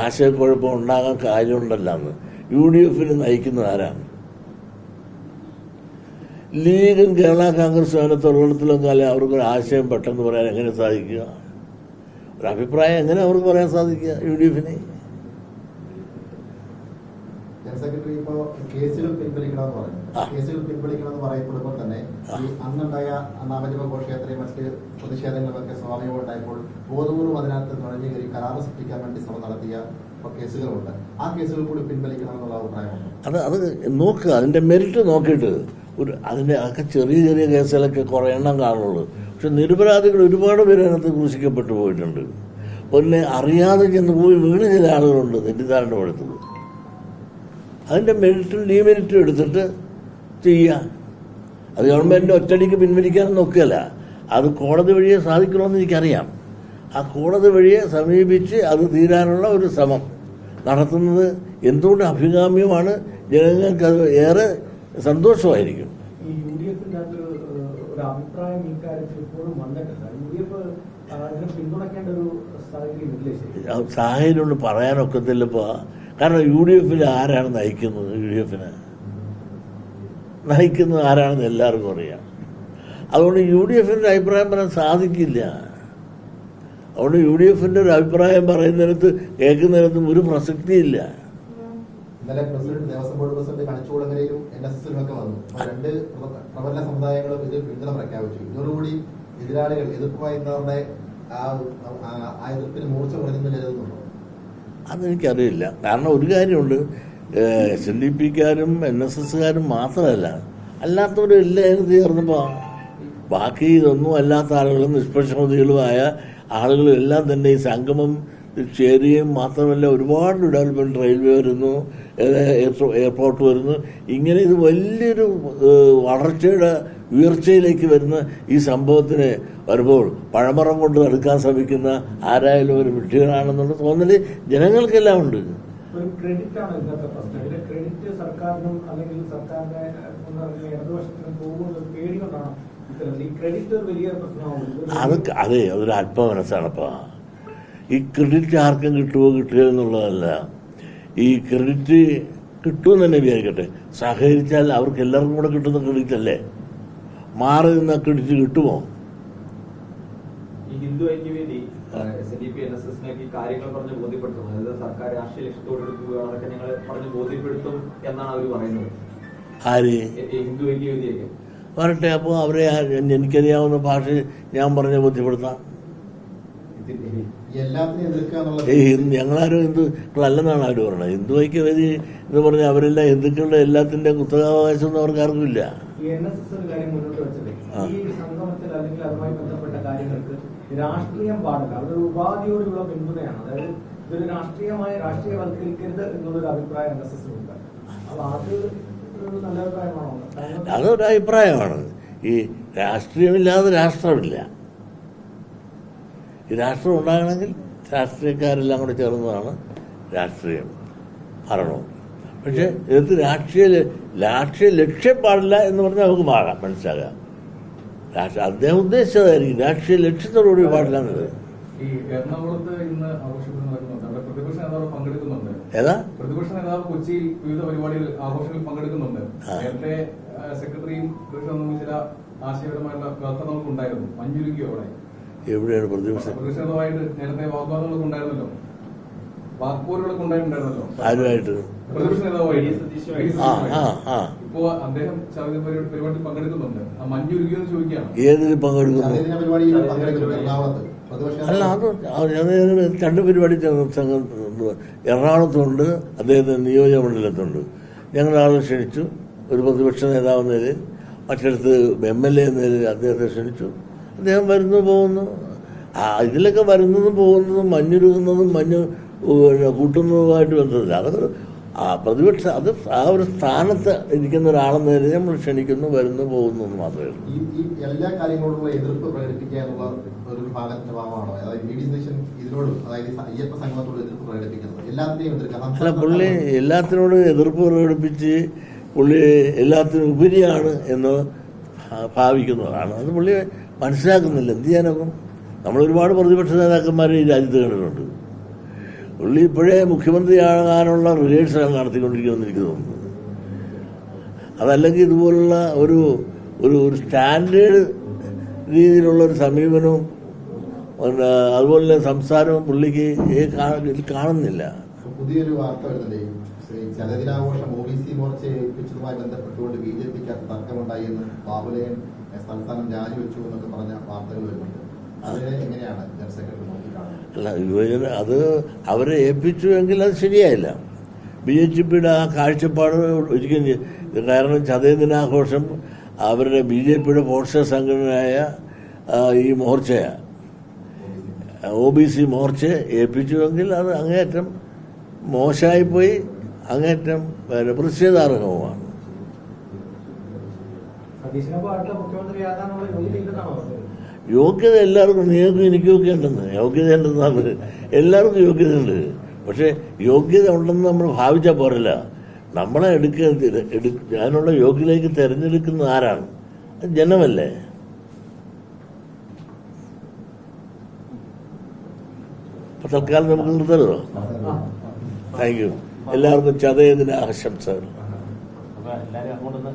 ആശയക്കുഴപ്പം ഉണ്ടാകാൻ കാര്യമുണ്ടല്ലാന്ന്. UDF നയിക്കുന്നത് ആരാണ്? ലീഗും കേരള കോൺഗ്രസും അതിനെ തൊഴിലെടുത്തിലൊക്കെ അല്ലെ അവർക്കൊരു ആശയം പെട്ടെന്ന് പറയാൻ എങ്ങനെ സാധിക്കുക? ഒരു അഭിപ്രായം എങ്ങനെ അവർക്ക് പറയാൻ സാധിക്കുക? UDF സെക്രട്ടറി ഇപ്പോ കേസുകൾ പിൻവലിക്കണമെന്ന് പറഞ്ഞു. കേസുകൾ പിൻവലിക്കണമെന്ന് പറയപ്പെടുമ്പോൾ തന്നെ ഈ അന്നുണ്ടായ നാമജപ ഘോഷയാത്രയും മറ്റ് പ്രതിഷേധങ്ങളൊക്കെ സ്വാഭാവികമുണ്ടായപ്പോൾ ബോധപൂർവ്വം അതിനകത്ത് നുഴഞ്ഞു കയറി കരാറ് സൃഷ്ടിക്കാൻ വേണ്ടി ശ്രമം നടത്തിയ കേസുകളുണ്ട്. ആ കേസുകൾ കൂടി പിൻവലിക്കണമെന്നുള്ള അഭിപ്രായമുണ്ട്. അത് നോക്കുക, അതിന്റെ മെറിറ്റ് നോക്കിയിട്ട് അതിന്റെ ഒക്കെ ചെറിയ ചെറിയ കേസുകളൊക്കെ കുറെ എണ്ണം കാണുള്ളൂ. പക്ഷെ നിരപരാധികൾ ഒരുപാട് പേര് അതിനകത്ത് ക്രൂശിക്കപ്പെട്ടു പോയിട്ടുണ്ട്. പിന്നെ അറിയാതെ ചെന്ന് പോയി വീണ് ചില ആളുകളുണ്ട് തെറ്റിദ്ധാരണ എടുത്തത്. അതിൻ്റെ മെറിറ്റും ഡീമെറിറ്റും എടുത്തിട്ട് ചെയ്യുക. അത് ഗവൺമെൻറ് ഒറ്റടിക്ക് പിൻവലിക്കാൻ നോക്കുകയല്ല. അത് കോടതി വഴിയെ സാധിക്കണമെന്ന് എനിക്കറിയാം. ആ കോടതി വഴിയെ സമീപിച്ച് അത് തീരാനുള്ള ഒരു ശ്രമം നടത്തുന്നത് എന്തുകൊണ്ട് അഭികാമ്യമാണ്. ജനങ്ങൾക്ക് അത് ഏറെ സന്തോഷമായിരിക്കും. സാഹചര്യം കൊണ്ട് പറയാനൊക്കത്തില്ലപ്പോൾ. കാരണം UDF ആരാണ് നയിക്കുന്നത്? UDF നയിക്കുന്നത് ആരാണെന്ന് എല്ലാവർക്കും അറിയാം. അതുകൊണ്ട് UDF അഭിപ്രായം പറയാൻ സാധിക്കില്ല. അതുകൊണ്ട് UDF ഒരു അഭിപ്രായം പറയുന്നിടത്ത് കേൾക്കുന്നിടത്തും ഒരു പ്രസക്തിയില്ല. ഇന്നലെ പ്രസിഡന്റ് ദേവസ്വം ബോർഡ് പ്രസിഡന്റ് കണിച്ചുകുളങ്ങരയിലും NSSലും ഒക്കെ വന്നു. രണ്ട് പ്രബല സമുദായങ്ങളും ഇതിൽ പിന്തുണ പ്രഖ്യാപിച്ചു. ഇതോടുകൂടി എതിരാളികൾ എതിർപ്പുമായിരുന്നവരുടെ ആ എതിർപ്പിന് മൂർച്ച കുറഞ്ഞെന്ന് കരുതുന്നുണ്ടോ? അതെനിക്കറിയില്ല. കാരണം ഒരു കാര്യമുണ്ട്, SNDPക്കാരും NSSകാരും മാത്രമല്ല, അല്ലാത്തവരും എല്ലാവരും ചേർന്നപ്പോൾ ബാക്കി ഇതൊന്നും അല്ലാത്ത ആളുകളും നിഷ്പക്ഷമതികളുമായ ആളുകളും എല്ലാം തന്നെ ഈ സംഗമം ചേരുകയും മാത്രമല്ല ഒരുപാട് ഡെവലപ്മെൻറ്റ്, റെയിൽവേ വരുന്നു, എയർപോർട്ട് വരുന്നു. ഇങ്ങനെ ഇത് വലിയൊരു വളർച്ചയുടെ ഉയർച്ചയിലേക്ക് വരുന്ന ഈ സംഭവത്തിന് വരുമ്പോൾ പഴമറം കൊണ്ട് എടുക്കാൻ ശ്രമിക്കുന്ന ആരായാലും ഒരു വിഡ്ഢികളാണെന്നുള്ള തോന്നൽ ജനങ്ങൾക്കെല്ലാം ഉണ്ട്. അതെ, അതൊരു അല്പമനസ്സാണപ്പാ. ഈ ക്രെഡിറ്റ് ആർക്കും കിട്ടുമോ കിട്ടുക എന്നുള്ളതല്ല. ഈ ക്രെഡിറ്റ് കിട്ടുമെന്ന് തന്നെ വിചാരിക്കട്ടെ, സഹകരിച്ചാൽ അവർക്ക് എല്ലാവർക്കും കൂടെ കിട്ടുന്ന ക്രെഡിറ്റ് അല്ലേ. മാറി നിന്ന ക്രെഡിറ്റ് കിട്ടുമോ? ഹിന്ദു ഐക്യവേദി കാര്യങ്ങൾ പറഞ്ഞ് ബോധ്യപ്പെടുത്തും, അതായത് സർക്കാർ രാഷ്ട്രീയ ലക്ഷ്യത്തോടെ എടുക്കുകയാണ്, അതൊക്കെ ഞങ്ങൾ പറഞ്ഞ് ബോധ്യപ്പെടുത്തും എന്നാണ് അവർ പറയുന്നത്. ആര്? ഹിന്ദു ഐക്യവേദിയൊക്കെ വരട്ടെ. അപ്പോൾ അവരെ എനിക്കറിയാവുന്ന ഭാഷ ഞാൻ പറഞ്ഞ് ബോധ്യപ്പെടുത്താം. ഞങ്ങളാരും ഹിന്ദുക്കളല്ലെന്നാണ് അവർ പറയുന്നത്. ഹിന്ദു ഐക്യവേദി എന്ന് പറഞ്ഞാൽ അവരെല്ലാം ഹിന്ദുക്കളുടെ എല്ലാത്തിന്റെ കുത്തകാവകാശം ഒന്നും അവർക്ക് ആർക്കും ഇല്ല. രാഷ്ട്രീയം പാടില്ല, അതൊരു ഉപാധിയോടുള്ള പിന്തുണയാണ്. അതായത് ഇതൊരു രാഷ്ട്രീയവൽക്കരിക്കരുത് എന്നുള്ളൊരു അഭിപ്രായം NSSനുണ്ട്. അപ്പൊ അത് ഒരു നല്ല അഭിപ്രായമാണോ? അതൊരു അഭിപ്രായമാണ്. ഈ രാഷ്ട്രീയമില്ലാതെ രാഷ്ട്രമില്ല. ഈ രാഷ്ട്രം ഉണ്ടാകണമെങ്കിൽ രാഷ്ട്രീയക്കാരെല്ലാം കൂടെ ചേർന്നതാണ് രാഷ്ട്രീയം, ഭരണവും. പക്ഷെ ഇത് രാഷ്ട്രീയ ലക്ഷ്യം പാടില്ല എന്ന് പറഞ്ഞാൽ നമുക്ക് മാറാം, മനസ്സിലാകാം. അദ്ദേഹം ഉദ്ദേശിച്ചതായിരിക്കും രാഷ്ട്രീയ ലക്ഷ്യത്തോടുകൂടി പാടില്ല എന്നത്. ഏതാ പ്രതിപക്ഷ നേതാവ് കൊച്ചിയിൽ വിവിധ പരിപാടികളിൽ ആഘോഷങ്ങളിൽ പങ്കെടുക്കുന്നുണ്ട്. നേരത്തെ സെക്രട്ടറിയും ചില ആശയപരമായിട്ടുള്ള വാർത്ത നമുക്കുണ്ടായിരുന്നു. മഞ്ഞുരുക്കിയോ അവിടെ എവിടെയാണ് പ്രതിപക്ഷ നേതാവായിട്ട് നേരത്തെ വാഗ്വാദങ്ങളൊക്കെ ഉണ്ടായിരുന്നല്ലോ, വാക്പോരുകളൊക്കെ ഉണ്ടായിട്ടുണ്ടായിരുന്നല്ലോ ആരുമായിട്ട്? പ്രതിപക്ഷ നേതാവായിട്ട് ഇപ്പോ അദ്ദേഹം പരിപാടിയിൽ പങ്കെടുക്കുന്നുണ്ട്. മഞ്ഞുരുക്കിയെന്ന് ചോദിക്കുകയാണ്. ഏതിൽ പങ്കെടുക്കുന്നു? അല്ല, അത് രണ്ട് പരിപാടി എറണാകുളത്തുണ്ട്, അദ്ദേഹത്തിന് നിയോജകമണ്ഡലത്തുണ്ട്. ഞങ്ങളാളെ ക്ഷണിച്ചു. ഒരു പ്രതിപക്ഷ നേതാവ് എന്ന നിലയിൽ, മറ്റിടത്ത് MLA എന്ന നിലയിൽ അദ്ദേഹത്തെ ക്ഷണിച്ചു. അദ്ദേഹം വരുന്നു പോകുന്നു. ഇതിലൊക്കെ വരുന്നതും പോകുന്നതും മഞ്ഞുരുകുന്നതും മഞ്ഞ് കൂട്ടുന്നതുമായിട്ട് ബന്ധമില്ല. അത് പ്രതിപക്ഷ അത് ആ ഒരു സ്ഥാനത്ത് ഇരിക്കുന്ന ഒരാളെന്ന നിലയിൽ നമ്മൾ ക്ഷണിക്കുന്നു, വരുന്നു, പോകുന്നു എന്ന് മാത്രമേ ഉള്ളൂ. എല്ലാ കാര്യങ്ങളോടുള്ള എതിർപ്പ് പ്രകടിപ്പിക്കാനുള്ള ഒരു വിഭാഗത്തിന്റെ ഭാഗമാണോ ഇതിനോട്, അതായത് അയ്യപ്പ സംഘത്തോട് എതിർപ്പ് പ്രകടിപ്പിക്കുന്നത്? എല്ലാത്തിനെയും എതിർക്കാം. അല്ല, പുള്ളി എല്ലാത്തിനോടും എതിർപ്പ് പ്രകടിപ്പിച്ച് പുള്ളി എല്ലാത്തിനും ഉപരിയാണ് എന്ന് ഭാവിക്കുന്നതാണ്. അത് പുള്ളി മനസ്സിലാക്കുന്നില്ല. എന്ത് ചെയ്യാനൊക്കും? നമ്മളൊരുപാട് പ്രതിപക്ഷ നേതാക്കന്മാരെ ഈ രാജ്യത്ത് കണ്ടിട്ടുണ്ട്. പുള്ളി ഇപ്പോഴേ മുഖ്യമന്ത്രിയാകാനുള്ള റിഹേഴ്സലാണ് നടത്തിക്കൊണ്ടിരിക്കുമെന്ന് എനിക്ക് തോന്നുന്നു. അതല്ലെങ്കിൽ ഇതുപോലുള്ള ഒരു ഒരു സ്റ്റാൻഡേർഡ് രീതിയിലുള്ളൊരു സമീപനവും പിന്നെ അതുപോലെ സംസാരവും പുള്ളിക്ക് ഇതിൽ കാണുന്നില്ല. പുതിയൊരു വാർത്ത വരുന്നുണ്ട്. ജലദിനാഘോഷം OBC മോർച്ചയെ ഏൽപ്പിച്ചതുമായി ബന്ധപ്പെട്ടുകൊണ്ട് BJPക്കകത്ത് തർക്കമുണ്ടായി എന്ന് ബാബുലയൻ സംസ്ഥാനം രാജിവെച്ചു എന്നൊക്കെ പറഞ്ഞ വാർത്തകൾ വരുന്നുണ്ട്. അതിനെ എങ്ങനെയാണ് ജനറൽ സെക്രട്ടറി നോക്കിക്കാണുന്നത്? അല്ല, യുവജന അത് അവരെ ഏൽപ്പിച്ചു എങ്കിൽ അത് ശരിയായില്ല. BJPയുടെ ആ കാഴ്ചപ്പാട് ഒരിക്കലും, കാരണം ചതയ ദിനാഘോഷം അവരുടെ BJPയുടെ പോഷക സംഘടനയായ ഈ മോർച്ചയാണ്, OBC മോർച്ചയെ ഏൽപ്പിച്ചുവെങ്കിൽ അത് അങ്ങേയറ്റം മോശമായിപ്പോയി, അങ്ങേയറ്റം പ്രതിഷേധാർഹവുമാണ്. സതീശനൊപ്പം അടുത്ത മുഖ്യമന്ത്രിയാകാനുള്ള യോഗ്യതയില്ലെന്നാണോ പറഞ്ഞത്? യോഗ്യത എല്ലാവർക്കും, നിങ്ങൾക്കും എനിക്കൊക്കെ ഉണ്ടെന്ന്, യോഗ്യത ഉണ്ടെന്നാണ് എല്ലാവർക്കും യോഗ്യതയുണ്ട്. പക്ഷെ യോഗ്യത ഉണ്ടെന്ന് നമ്മൾ ഭാവിച്ചാൽ പോരല്ല. നമ്മളെ ഞാനുള്ള യോഗ്യതയ്ക്ക് തിരഞ്ഞെടുക്കുന്ന ആരാണ്? ജനമല്ലേ. അപ്പൊ തൽക്കാലം നമുക്ക് നിർത്തരുതോ? Thank you. എല്ലാവർക്കും ചതയദിന ആശംസകൾ. എല്ലാവരും അങ്ങോട്ടൊന്ന്